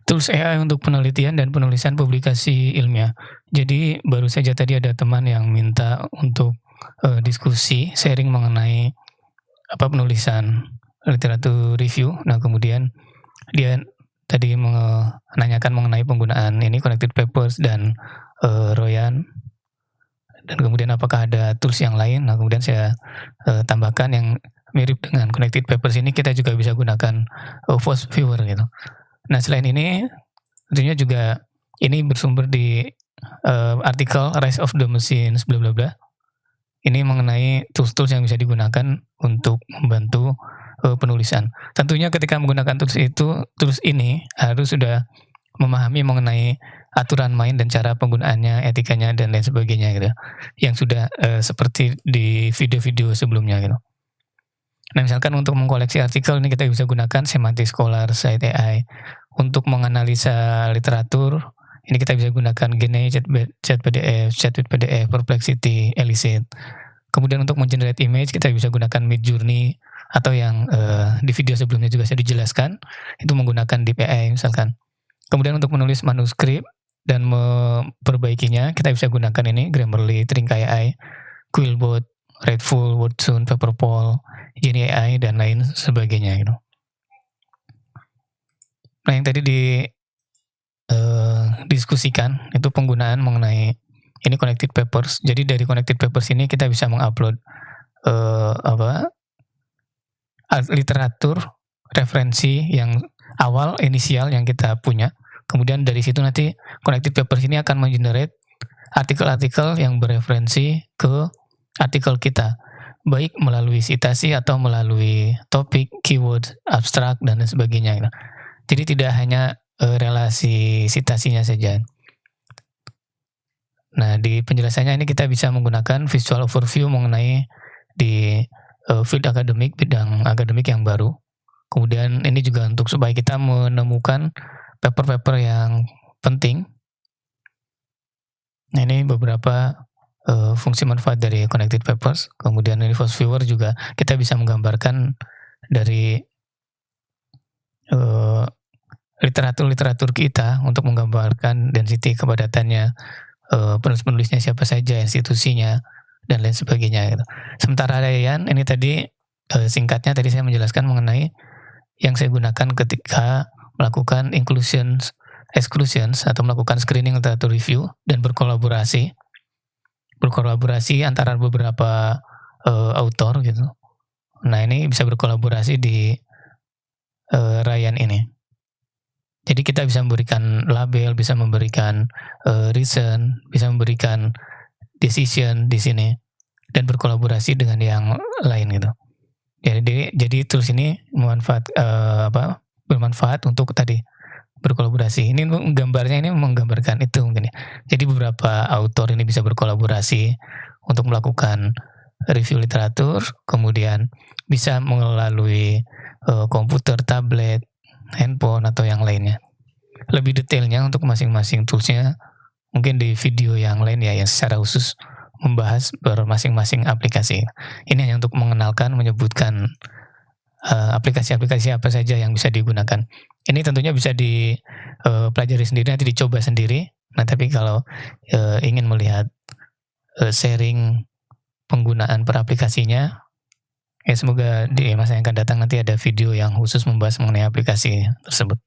Tools AI untuk penelitian dan penulisan publikasi ilmiah. Jadi baru saja tadi ada teman yang minta untuk, diskusi, sharing mengenai, penulisan literatur review. Nah, kemudian dia tadi menanyakan mengenai penggunaan ini Connected Papers dan, Royan, dan kemudian apakah ada tools yang lain. Nah, kemudian saya, tambahkan yang mirip dengan Connected Papers ini kita juga bisa gunakan, Voice Viewer gitu. Nah, selain ini tentunya juga ini bersumber di, artikel Rise of the Machines bla bla bla. Ini mengenai tools-tools yang bisa digunakan untuk membantu, penulisan. Tentunya ketika menggunakan tools ini harus sudah memahami mengenai aturan main dan cara penggunaannya, etikanya, dan lain sebagainya gitu, yang sudah, seperti di video-video sebelumnya gitu. Nah, misalkan untuk mengkoleksi artikel ini kita bisa gunakan Semantic Scholar, Cite AI. Untuk menganalisa literatur, ini kita bisa gunakan Gene, ChatPDF, Chat-with-PDF, Perplexity, Elicit. Kemudian untuk men-generate image kita bisa gunakan Midjourney atau yang, di video sebelumnya juga saya dijelaskan, itu menggunakan DeepAI misalkan. Kemudian untuk menulis manuskrip dan memperbaikinya kita bisa gunakan ini Grammarly, Trinka AI, Quillbot, Redful, Wordsound, Paperpole, Genie AI, dan lain sebagainya gitu. Nah, yang tadi diskusikan itu penggunaan mengenai ini Connected Papers. Jadi dari Connected Papers ini kita bisa mengupload, literatur, referensi yang awal, inisial yang kita punya. Kemudian dari situ nanti Connected Papers ini akan men-generate artikel-artikel yang bereferensi ke artikel kita, baik melalui citasi atau melalui topik, keyword, abstrak, dan lain sebagainya gitu. Jadi tidak hanya, relasi citasinya saja. Nah, di penjelasannya ini kita bisa menggunakan visual overview mengenai di, field akademik, bidang akademik yang baru. Kemudian ini juga untuk supaya kita menemukan paper-paper yang penting. Nah, ini beberapa, fungsi manfaat dari Connected Papers. Kemudian ini Voice Viewer juga kita bisa menggambarkan dari, literatur-literatur kita untuk menggambarkan density kepadatannya, penulis-penulisnya siapa saja, institusinya, dan lain sebagainya gitu. Sementara Ryan ini tadi, singkatnya tadi saya menjelaskan mengenai yang saya gunakan ketika melakukan exclusions atau melakukan screening literatur review dan berkolaborasi antara beberapa, author gitu. Nah, ini bisa berkolaborasi di, Ryan ini. Jadi kita bisa memberikan label, bisa memberikan, reason, bisa memberikan decision di sini, dan berkolaborasi dengan yang lain gitu. Jadi tools ini bermanfaat untuk tadi berkolaborasi. Ini gambarnya ini menggambarkan itu mungkin ya. Jadi beberapa author ini bisa berkolaborasi untuk melakukan review literatur, kemudian bisa melalui, komputer, tablet, handphone, atau yang lainnya. Lebih detailnya untuk masing-masing toolsnya mungkin di video yang lain ya, yang secara khusus membahas masing-masing aplikasi. Ini hanya untuk mengenalkan, menyebutkan, aplikasi-aplikasi apa saja yang bisa digunakan. Ini tentunya bisa pelajari sendiri, nanti dicoba sendiri. Nah, tapi kalau, ingin melihat, sharing penggunaan per aplikasinya, ya semoga di masa yang akan datang nanti ada video yang khusus membahas mengenai aplikasi tersebut.